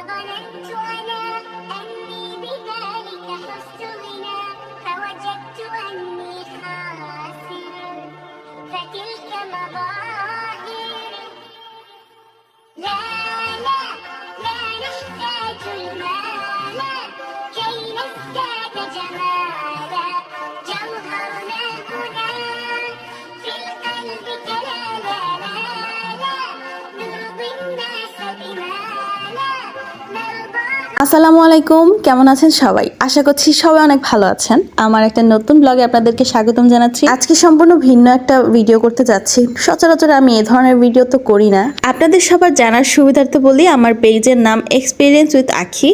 وظننت أنا أني بذلك حزت غنى فوجدت أني خاسر فتلك مظاهر لا لا لا نحتاج المال كي نزداد جمالا جوهرنا هنا في القلب كلا لا لا لا نرضي الناس بما لا نرضى আসসালামু আলাইকুম, কেমন আছেন সবাই? আশা করছি সবাই অনেক ভালো আছেন। আমার একটা নতুন ব্লগে আপনাদেরকে স্বাগতম জানাচ্ছি। আজকে সম্পূর্ণ ভিন্ন একটা ভিডিও করতে যাচ্ছি। সচরাচর আমি এই ধরনের ভিডিও তো করি না। আপনাদের সবার জানার সুবিধার্থে বলি, আমার পেজের নাম এক্সপিরিয়েন্স উইথ আখি।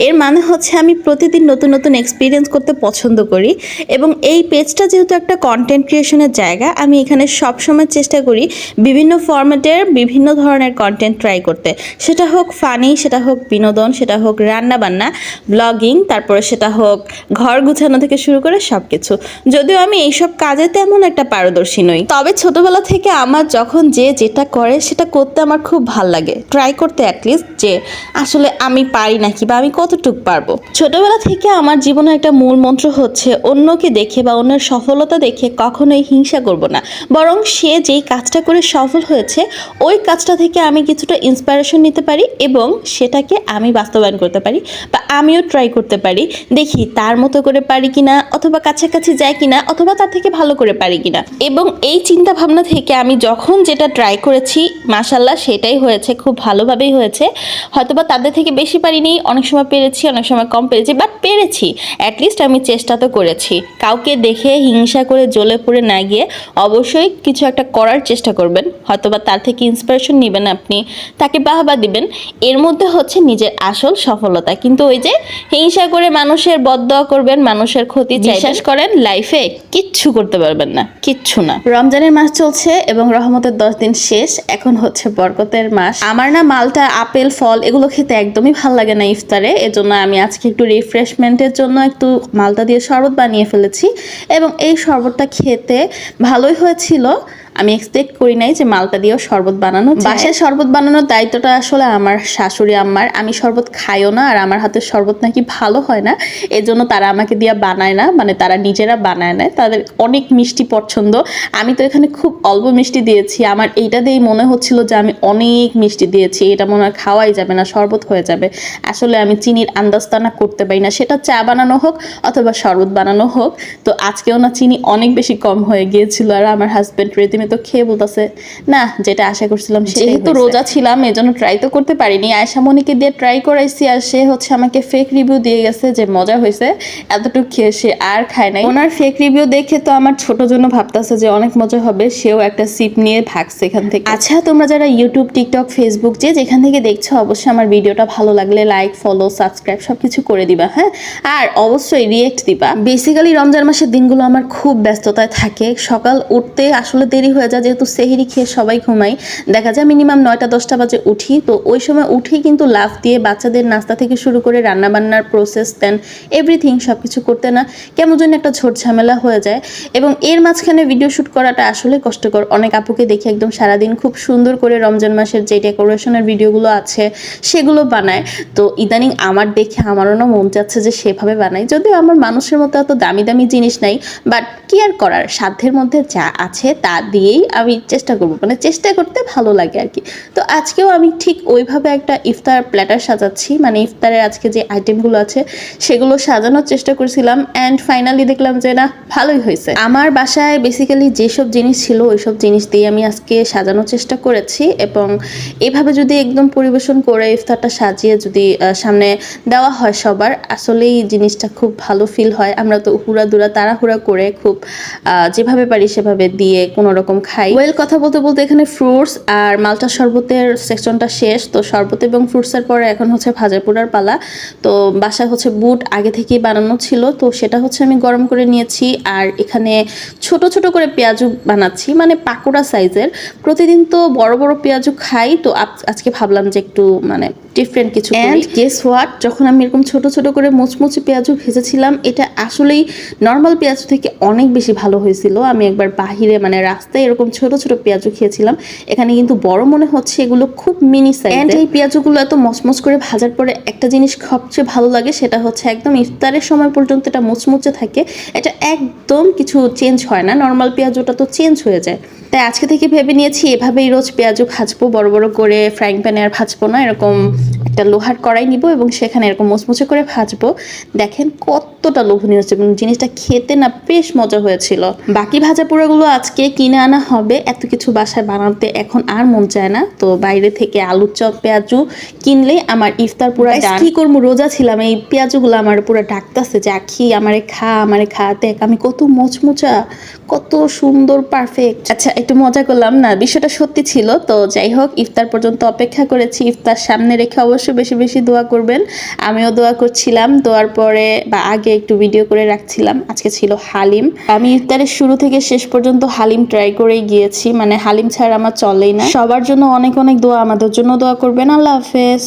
এর মানে হচ্ছে আমি প্রতিদিন নতুন নতুন এক্সপিরিয়েন্স করতে পছন্দ করি এবং এই পেজটা যেহেতু একটা কন্টেন্ট ক্রিয়েশনের জায়গা, আমি এখানে সবসময় চেষ্টা করি বিভিন্ন ফরম্যাটের বিভিন্ন ধরনের কন্টেন্ট ট্রাই করতে। সেটা হোক ফানি, সেটা হোক বিনোদন, সেটা হোক রান্না বান্না, ব্লগিং, তারপরে সেটা হোক ঘর গুছানো থেকে শুরু করে সব কিছু। যদিও আমি এইসব কাজে তেমন একটা পারদর্শী নই, তবে ছোটবেলা থেকে আমার যখন যে যেটা করে সেটা করতে আমার খুব ভাল লাগে, ট্রাই করতে অ্যাটলিস্ট যে আসলে আমি পারি নাকি বা আমি কতটুকু পারবো। ছোটবেলা থেকে আমার জীবনে একটা মূল মন্ত্র হচ্ছে অন্যকে দেখে বা অন্যের সফলতা দেখে কখনোই হিংসা করব না, বরং সে যেই কাজটা করে সফল হয়েছে ওই কাজটা থেকে আমি কিছুটা ইন্সপিরেশন নিতে পারি এবং সেটাকে আমি বাস্তবায়ন করতে পারি বা আমিও ট্রাই করতে পারি, দেখি তার মতো করে পারি কিনা, অথবা কাছাকাছি যায় কিনা, অথবা তার থেকে ভালো করে পারি কিনা। এবং এই চিন্তা ভাবনা থেকে আমি যখন যেটা ট্রাই করেছি মাশাআল্লাহ সেটাই হয়েছে, খুব ভালোভাবেই হয়েছে। হয়তোবা তাদের থেকে বেশি পারিনি, অনেক সময় পেরেছি, অনেক সময় কম পেরেছি, বাট পেরেছি। অ্যাটলিস্ট আমি চেষ্টা তো করেছি। কাউকে দেখে হিংসা করে জ্বলে পুড়ে না গিয়ে অবশ্যই কিছু একটা করার চেষ্টা করবেন। হয়তোবা তার থেকে ইন্সপিরেশন নেবেন, আপনি তাকে বাহবা দিবেন। এর মধ্যে হচ্ছে নিজের আসল সফলতা। কিন্তু ওই যে হিংসা করে মানুষের বদদোয়া করবেন, মানুষের ক্ষতি চাইবেন, বিশ্বাস করেন লাইফে কিচ্ছু করতে পারবেন না, কিচ্ছু না। রমজানের মাস চলছে এবং রহমতের 10 দিন শেষ, এখন হচ্ছে বরকতের মাস। আমার না মালটা, আপেল, ফল এগুলো খেতে একদমই ভাল লাগে না ইফতারে। এজন্য আমি আজকে একটু রিফ্রেশমেন্টের জন্য একটু মালটা দিয়ে শরবত বানিয়ে ফেলেছি এবং এই শরবতটা খেতে ভালোই হয়েছিল। আমি এক্সপেক্ট করি নাই যে মালটা দিয়েও শরবত বানানো। বাসায় শরবত বানানোর দায়িত্বটা আসলে আমার শাশুড়ি আম্মার। আমি শরবত খাইও না, আর আমার হাতের শরবত নাকি ভালো হয় না, এজন্য তারা আমাকে দিয়ে বানায় না, মানে তারা নিজেরা বানায় না। তাদের অনেক মিষ্টি পছন্দ। আমি তো এখানে খুব অল্প মিষ্টি দিয়েছি। আমার এইটা দিয়েই মনে হচ্ছিল যে আমি অনেক মিষ্টি দিয়েছি, এটা মনে হয় খাওয়াই যাবে না, শরবত হয়ে যাবে। আসলে আমি চিনির আন্দাজতানা করতে পারি না, সেটা চা বানানো হোক অথবা শরবত বানানো হোক। তো আজকেও না চিনি অনেক বেশি কম হয়ে গিয়েছিল, আর আমার হাজব্যান্ড রেতিমে তো খেয়ে বলতেছে না যেটা আশা করছিলাম। যেহেতু রোজা ছিলাম এজন্য ট্রাই তো করতে পারিনি। আয়শা মনিকে দিয়ে ট্রাই করাইছি, আর সে হচ্ছে আমাকে ফেক রিভিউ দিয়ে গেছে যে মজা হয়েছে, এতটুকু খেয়ে সে আর খায় নাই। ওনার ফেক রিভিউ দেখে তো আমার ছোট জন্য ভাবতেছে যে অনেক মজা হবে, সেও একটা সিপ নিয়ে ভাগছে এখান থেকে। আচ্ছা, তোমরা যারা ইউটিউব, টিকটক, ফেসবুক যে যেখান থেকে দেখছো, অবশ্যই আমার ভিডিওটা ভালো লাগলে লাইক, ফলো, সাবস্ক্রাইব সবকিছু করে দিবা, হ্যাঁ? আর অবশ্যই রিয়েক্ট দিবা। বেসিক্যালি রমজান মাসের দিনগুলো আমার খুব ব্যস্ততায় থাকে। সকাল উঠতে আসলে দেরি হয়ে যায়, যেহেতু সেহরি খেয়ে সবাই ঘুমাই। দেখা যায় মিনিমাম 9টা-10টা বাজে উঠি। তো ওই সময় উঠেই কিন্তু লাফ দিয়ে বাচ্চাদের নাস্তা থেকে শুরু করে রান্নাবান্নার প্রসেস, দেন এভরিথিং সব কিছু করতে না কেমন যেন একটা ঝোট ঝামেলা হয়ে যায়। এবং এর মাঝখানে ভিডিও শ্যুট করাটা আসলে কষ্টকর। অনেক আপুকে দেখি একদম সারাদিন খুব সুন্দর করে রমজান মাসের যে ডেকোরেশনের ভিডিওগুলো আছে সেগুলো বানায়। তো ইদানিং আমার দেখে আমারও না মন চাচ্ছে যে সেভাবে বানাই। যদিও আমার মানুষের মতো এত দামি দামি জিনিস নাই, বাট কি আর করার, সাধ্যের মধ্যে যা আছে তা দিয়েই আমি চেষ্টা করবো, মানে চেষ্টা করতে ভালো লাগে আর কি। তো আজকেও আমি ঠিক ওইভাবে একটা ইফতার প্ল্যাটার সাজাচ্ছি, মানে ইফতারের আজকে যে আইটেমগুলো আছে সেগুলো সাজানোর চেষ্টা করছিলাম, অ্যান্ড ফাইনালি দেখলাম যে না, ভালোই হয়েছে। আমার বাসায় বেসিক্যালি যেসব জিনিস ছিল ওইসব জিনিস দিয়ে আমি আজকে সাজানোর চেষ্টা করেছি, এবং এভাবে যদি একদম পরিবেশন করে ইফতারটা সাজিয়ে যদি সামনে দেওয়া হয় সবার, আসলেই জিনিসটা খুব ভালো ফিল হয়। আমরা তো হুড়াদুরা তাড়াহুড়া করে খুব যেভাবে পারি সেভাবে দিয়ে কোনো রকম খাই। ওয়েল, কথা বলতে বলতে এখানে ফ্রুটস আর মালটা শরবতের সেকশনটা শেষ। তো শরবত এবং ফ্রুটসের পরে এখন হচ্ছে ভাজা পোড়ার পালা। তো বাসায় হচ্ছে বুট আগে থেকেই বানানো ছিল, তো সেটা হচ্ছে আমি গরম করে নিয়েছি। আর এখানে ছোট ছোট করে পেঁয়াজু বানাচ্ছি, মানে পাকোড়া সাইজের। প্রতিদিন তো বড় বড় পেঁয়াজু খাই, তো আজকে ভাবলাম যে একটু মানে ডিফারেন্ট কিছু করি। এন্ড গেস হোয়াট, যখন আমি এরকম ছোট ছোট করে মুচমুচে পেঁয়াজু ভেজেছিলাম, এটা আসলেই নর্মাল পেঁয়াজ থেকে অনেক বেশি ভালো হয়েছিল। আমি একবার বাহিরে মানে রাস্তায় আস্তে এরকম ছোট ছোট পেঁয়াজু খেয়েছিলাম। এখানে কিন্তু বড় মনে হচ্ছে, এগুলো খুব মিনি সাইজ। এন্ড এই পেঁয়াজুগুলো এত মচমচ করে ভাজার পরে একটা জিনিস সবচেয়ে ভালো লাগে, সেটা হচ্ছে একদম ইফতারের সময় পর্যন্ত এটা মুচমুচে থাকে। এটা একদম কিছু চেঞ্জ হয় না, নর্মাল পেঁয়াজুটা তো চেঞ্জ হয়ে যায়। তাই আজকে থেকে ভেবে নিয়েছি এভাবেই রোজ পেঁয়াজু ভাজবো, বড় বড় করে ফ্রাইং প্যানে আর ভাজবো না, এরকম একটা লোহার কড়াই নিব এবং সেখানে এরকম মুচমুচে করে ভাজবো। দেখেন কতটা লোভনীয় হচ্ছে এবং জিনিসটা খেতে না বেশ মজা হয়েছিল। বাকি ভাজা পোড়াগুলো আজকে কিনে আনা হবে, এত কিছু বাসায় বানাতে এখন আর মন চায় না। তো বাইরে থেকে আলুর চপ পেঁয়াজু কিনলে আমার ইফতার পুরো ডান। কি করবো, রোজা ছিলাম, এই পেঁয়াজুগুলো আমার পুরো ডাকতেছে যে আখি আমারে খা দেখ আমি কত মোচমোচা, কত সুন্দর পারফেক্ট। আচ্ছা একটু মজা করলাম না, বিষয়টা সত্যি ছিল। তো যাই হোক, ইফতার পর্যন্ত অপেক্ষা করেছি, ইফতার সামনে রেখে অবশ্যই বেশি বেশি দোয়া করবেন। আমিও দোয়া করছিলাম, দোয়ার পরে বা আগে একটু ভিডিও করে রাখছিলাম। আজকে ছিল হালিম, আমি ইফতারের শুরু থেকে শেষ পর্যন্ত হালিম ট্রাই করেই গিয়েছি, মানে হালিম ছাড়া আমার চলেই না। সবার জন্য অনেক অনেক দোয়া, আমাদের জন্য দোয়া করবেন। আল্লাহ হাফেজ।